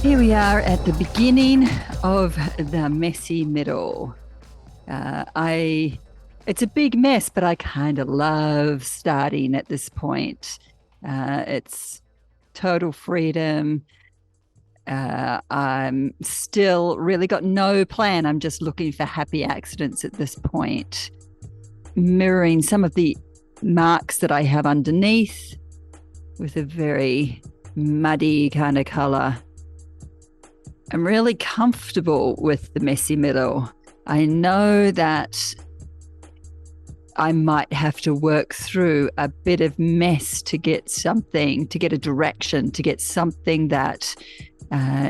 Here we are at the beginning of the messy middle. It's a big mess, but I kind of love starting at this point. It's total freedom. I'm still really got no plan. I'm just looking for happy accidents at this point, mirroring some of the marks that I have underneath with a very muddy kind of color. I'm really comfortable with the messy middle. I know that I might have to work through a bit of mess to get something, to get a direction, to get something that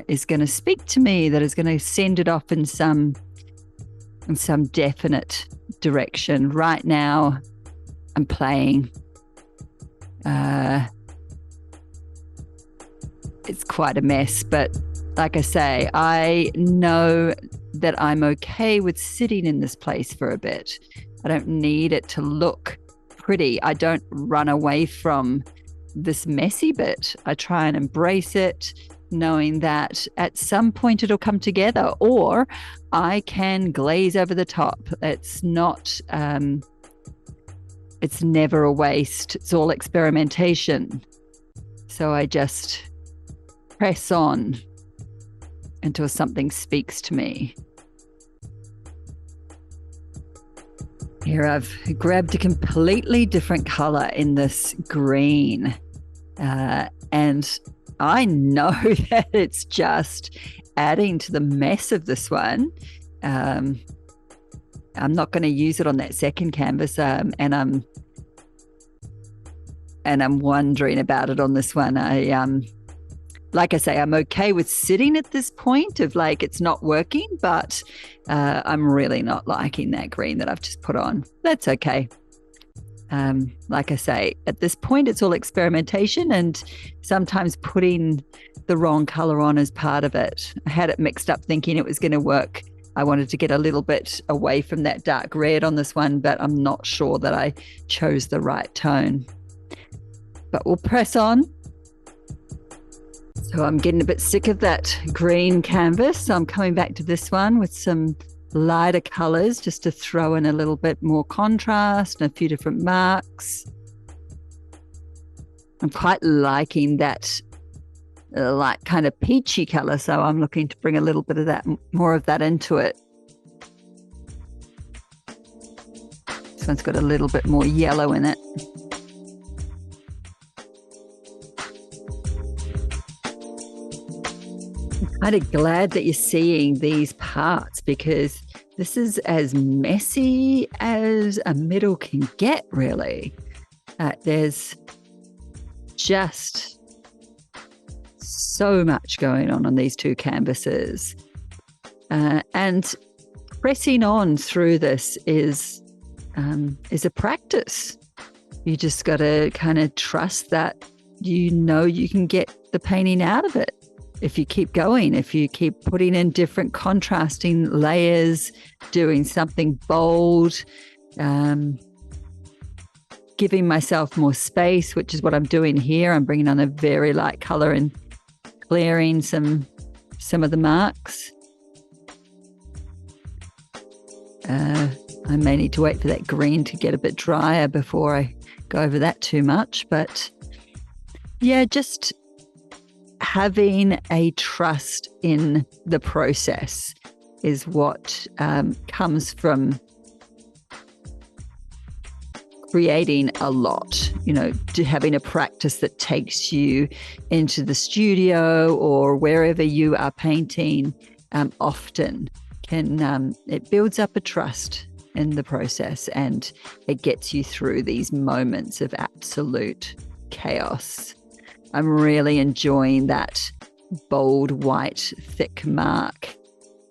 is going to speak to me, that is going to send it off in some definite direction. Right now, I'm playing. It's quite a mess, but like I say, I know that I'm okay with sitting in this place for a bit. I don't need it to look pretty. I don't run away from this messy bit. I try and embrace it, knowing that at some point it'll come together, or I can glaze over the top. It's not, it's never a waste. It's all experimentation. So I just press on until something speaks to me. Here I've grabbed a completely different color in this green. And I know that it's just adding to the mess of this one. I'm not going to use it on that second canvas, and I'm wondering about it on this one. Like I say, I'm okay with sitting at this point of like it's not working, but I'm really not liking that green that I've just put on. That's okay. Like I say, at this point, it's all experimentation, and sometimes putting the wrong color on is part of it. I had it mixed up thinking it was going to work. I wanted to get a little bit away from that dark red on this one, but I'm not sure that I chose the right tone. But we'll press on. So I'm getting a bit sick of that green canvas. So I'm coming back to this one with some lighter colors just to throw in a little bit more contrast and a few different marks. I'm quite liking that light kind of peachy color. So I'm looking to bring a little bit of that, more of that into it. This one's got a little bit more yellow in it. Kind of glad that you're seeing these parts, because this is as messy as a middle can get, really. There's just so much going on these two canvases. And pressing on through this is a practice. You just got to kind of trust that you know you can get the painting out of it. If you keep going, if you keep putting in different contrasting layers, doing something bold, giving myself more space, which is what I'm doing here. I'm bringing on a very light color and clearing some of the marks. I may need to wait for that green to get a bit drier before I go over that too much. But yeah, just having a trust in the process is what comes from creating a lot, having a practice that takes you into the studio or wherever you are painting often it builds up a trust in the process, and it gets you through these moments of absolute chaos. I'm really enjoying that bold white thick mark.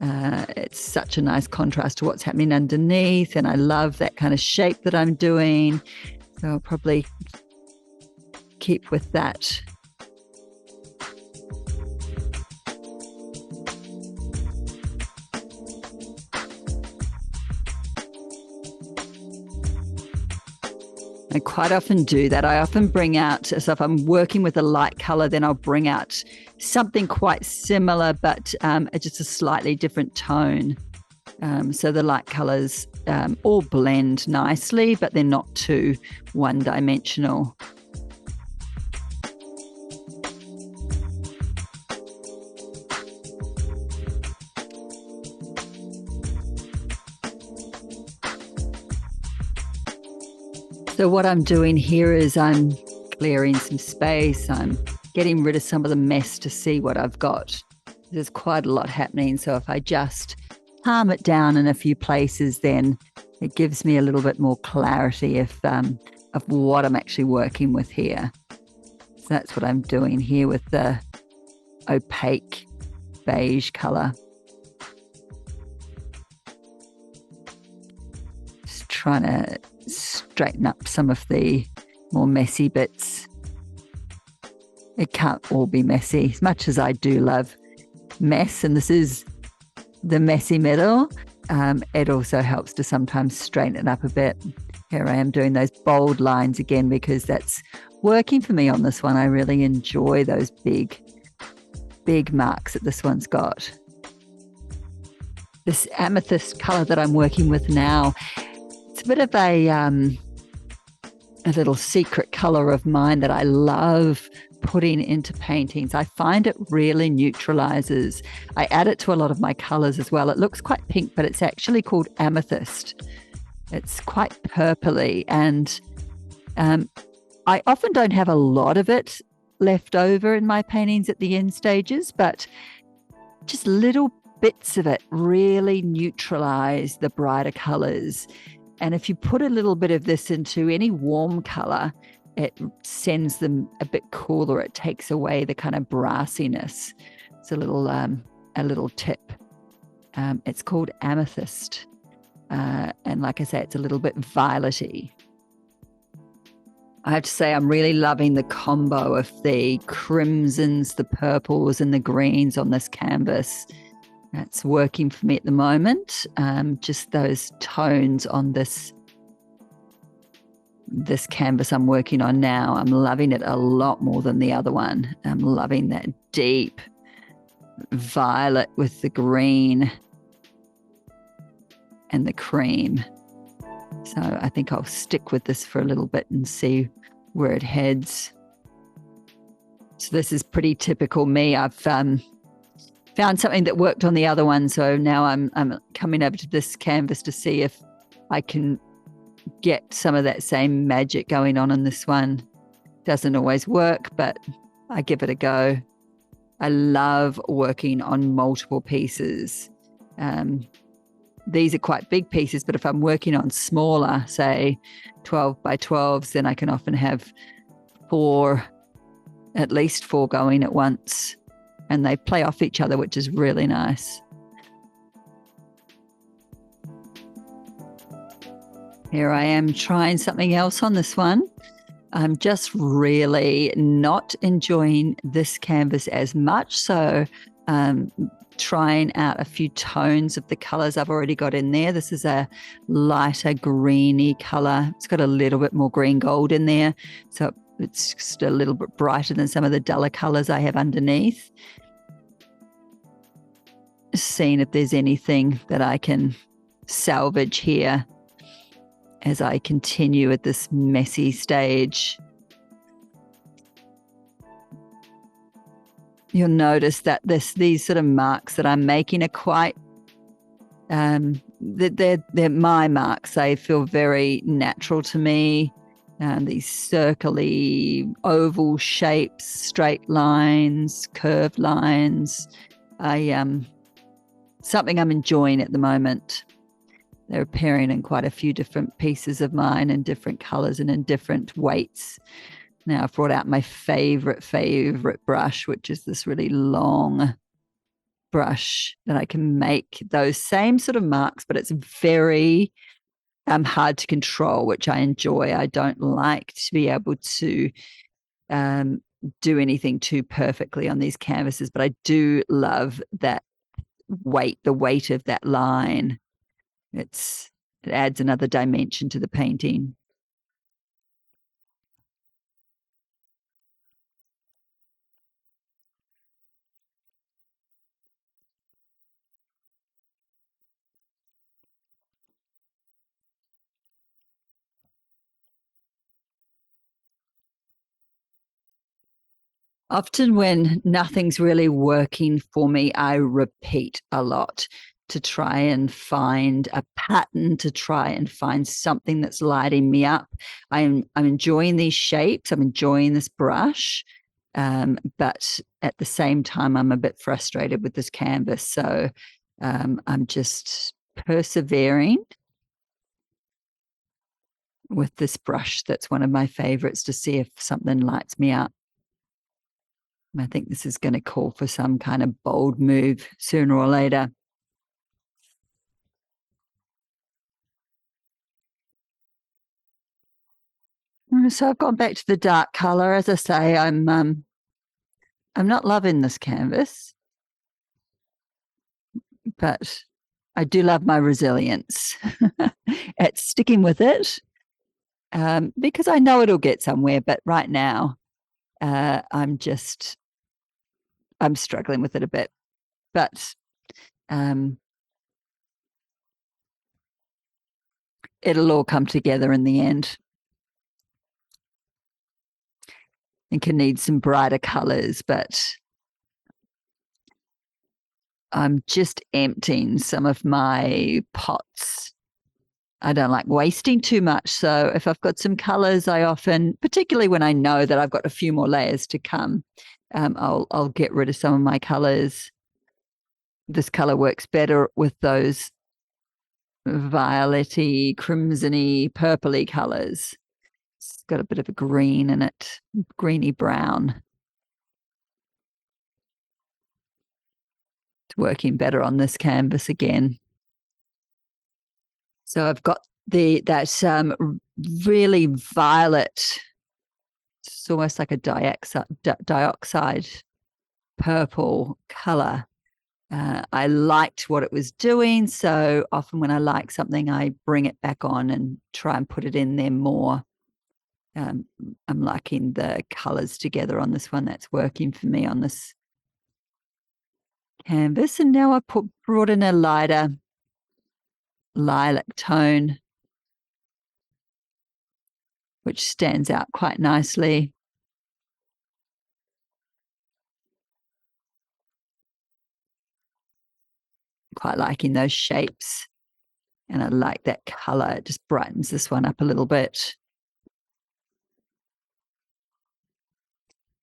It's such a nice contrast to what's happening underneath, and I love that kind of shape that I'm doing. So I'll probably keep with that. I quite often do that. I often bring out, so if I'm working with a light color, then I'll bring out something quite similar, but just a slightly different tone. So the light colors all blend nicely, but they're not too one-dimensional. So what I'm doing here is I'm clearing some space. I'm getting rid of some of the mess to see what I've got. There's quite a lot happening. So if I just calm it down in a few places, then it gives me a little bit more clarity of what I'm actually working with here. So that's what I'm doing here with the opaque beige color. Just trying to straighten up some of the more messy bits. It can't all be messy, as much as I do love mess, and this is the messy middle. It also helps to sometimes straighten it up a bit. Here I am doing those bold lines again because that's working for me on this one. I really enjoy those big marks that this one's got. This amethyst color that I'm working with now, it's a bit of a little secret color of mine that I love putting into paintings. I find it really neutralizes. I add it to a lot of my colors as well. It looks quite pink, but it's actually called amethyst. It's quite purpley, and I often don't have a lot of it left over in my paintings at the end stages, but just little bits of it really neutralize the brighter colors. And if you put a little bit of this into any warm color, it sends them a bit cooler. It takes away the kind of brassiness. It's a little tip. It's called amethyst. And like I say, it's a little bit violety. I have to say, I'm really loving the combo of the crimsons, the purples, and the greens on this canvas. That's working for me at the moment. Just those tones on this canvas I'm working on now. I'm loving it a lot more than the other one. I'm loving that deep violet with the green and the cream. So I think I'll stick with this for a little bit and see where it heads. So this is pretty typical me. I've found something that worked on the other one, so now I'm coming over to this canvas to see if I can get some of that same magic going on in this one. Doesn't always work, but I give it a go. I love working on multiple pieces. These are quite big pieces, but if I'm working on smaller, say 12 by 12s, then I can often have at least four going at once, and they play off each other, which is really nice. Here I am trying something else on this one. I'm just really not enjoying this canvas as much, so trying out a few tones of the colors I've already got in there. This is a lighter greeny color. It's got a little bit more green gold in there, so it's just a little bit brighter than some of the duller colors I have underneath. Seeing if there's anything that I can salvage here as I continue at this messy stage. You'll notice that these sort of marks that I'm making are quite, they're my marks. They feel very natural to me. These circly, oval shapes, straight lines, curved lines. Something I'm enjoying at the moment. They're appearing in quite a few different pieces of mine in different colors and in different weights. Now I've brought out my favorite brush, which is this really long brush that I can make those same sort of marks, but it's very hard to control, which I enjoy. I don't like to be able to do anything too perfectly on these canvases, but I do love that weight, the weight of that line. It adds another dimension to the painting. Often when nothing's really working for me, I repeat a lot to try and find a pattern, to try and find something that's lighting me up. I'm enjoying these shapes. I'm enjoying this brush. But at the same time, I'm a bit frustrated with this canvas. So I'm just persevering with this brush. That's one of my favorites, to see if something lights me up. I think this is going to call for some kind of bold move sooner or later. So I've gone back to the dark color. As I say, I'm not loving this canvas, but I do love my resilience at sticking with it, because I know it'll get somewhere. But right now, I'm struggling with it a bit. But it'll all come together in the end. I think it needs some brighter colors, but I'm just emptying some of my pots. I don't like wasting too much. So if I've got some colors, I often, particularly when I know that I've got a few more layers to come, I'll get rid of some of my colors. This color works better with those violety, crimsony, purpley colors. It's got a bit of a green in it, greeny brown. It's working better on this canvas again. So I've got that really violet, it's almost like a dioxide purple color. I liked what it was doing. So often when I like something, I bring it back on and try and put it in there more. I'm liking the colors together on this one. That's working for me on this canvas. And now I brought in a lighter lilac tone, which stands out quite nicely. Quite liking those shapes. And I like that color. It just brightens this one up a little bit.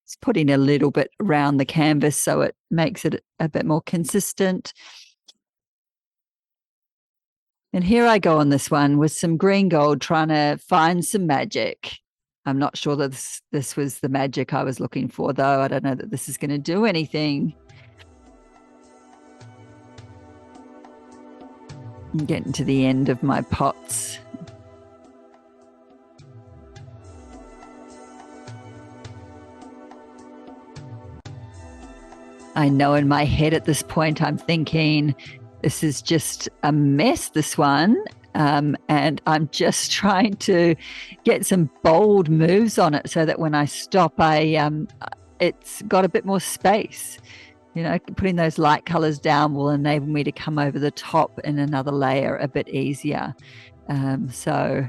It's putting a little bit around the canvas so it makes it a bit more consistent. And here I go on this one with some green gold, trying to find some magic. I'm not sure that this was the magic I was looking for, though. I don't know that this is going to do anything. I'm getting to the end of my pots. I know in my head at this point, I'm thinking, this is just a mess, this one. And I'm just trying to get some bold moves on it so that when I stop, it's got a bit more space. You know, putting those light colors down will enable me to come over the top in another layer a bit easier. So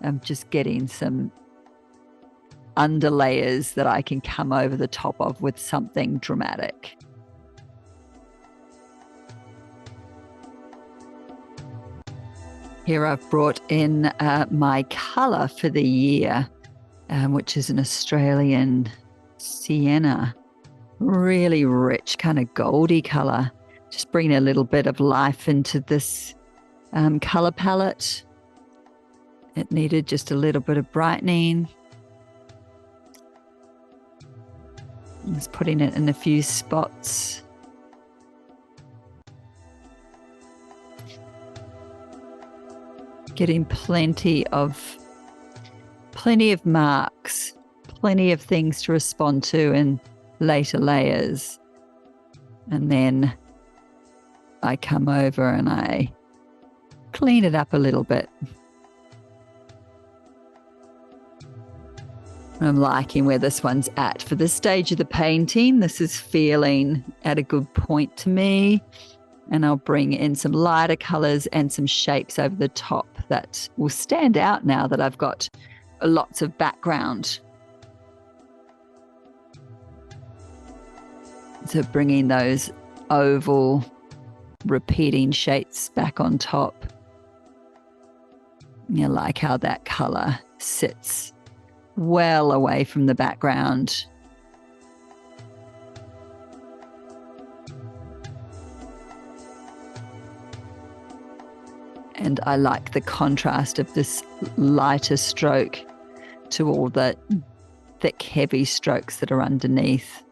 I'm just getting some underlayers that I can come over the top of with something dramatic. Here I've brought in my color for the year, which is an Australian sienna. Really rich, kind of goldy color. Just bringing a little bit of life into this color palette. It needed just a little bit of brightening. Just putting it in a few spots. Getting plenty of marks, plenty of things to respond to in later layers. And then I come over and I clean it up a little bit. I'm liking where this one's at. For this stage of the painting, this is feeling at a good point to me. And I'll bring in some lighter colors and some shapes over the top that will stand out now that I've got lots of background. So bringing those oval repeating shapes back on top. You like how that color sits well away from the background. And I like the contrast of this lighter stroke to all the thick, heavy strokes that are underneath.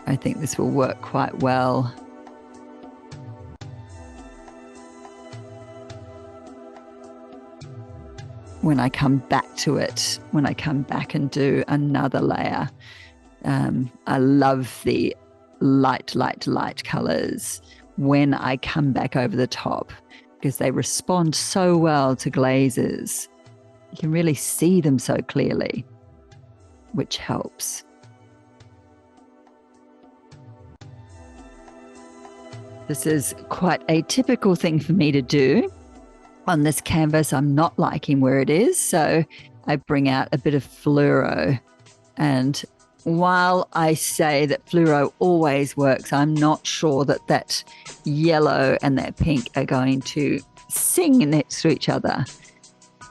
I think this will work quite well. When I come back to it, when I come back and do another layer, I love the light colors when I come back over the top because they respond so well to glazes. You can really see them so clearly, which helps. This is quite a typical thing for me to do. On this canvas, I'm not liking where it is, so I bring out a bit of fluoro. And while I say that fluoro always works, I'm not sure that that yellow and that pink are going to sing next to each other.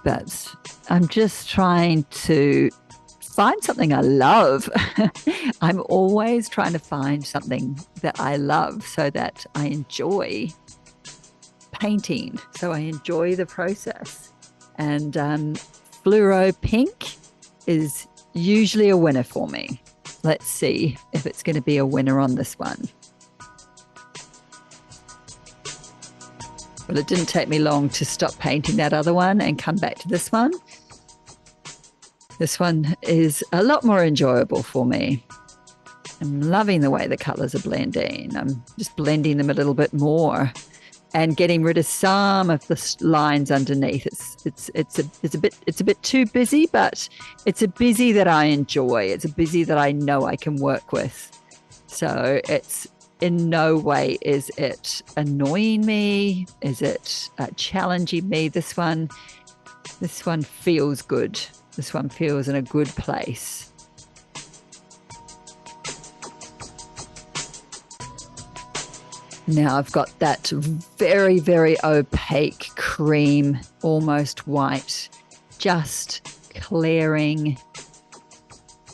But I'm just trying to find something I love. I'm always trying to find something that I love so that I enjoy painting, so I enjoy the process. And fluoro pink is usually a winner for me. Let's see if it's going to be a winner on this one. Well, it didn't take me long to stop painting that other one and come back to this one. This one is a lot more enjoyable for me. I'm loving the way the colors are blending. I'm just blending them a little bit more and getting rid of some of the lines underneath. It's a bit too busy, but it's a busy that I enjoy. It's a busy that I know I can work with. So it's in no way is it annoying me. Is it challenging me? This one feels good. This one feels in a good place. Now I've got that very, very opaque cream, almost white, just clearing,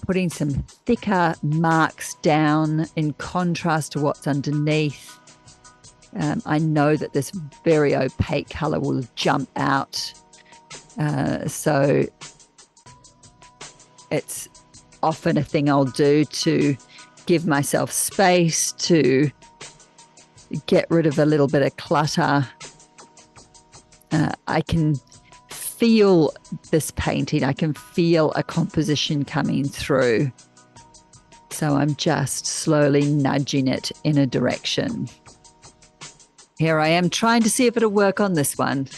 putting some thicker marks down in contrast to what's underneath. I know that this very opaque color will jump out. So it's often a thing I'll do to give myself space to get rid of a little bit of clutter. I can feel this painting. I can feel a composition coming through. So I'm just slowly nudging it in a direction. Here I am trying to see if it'll work on this one.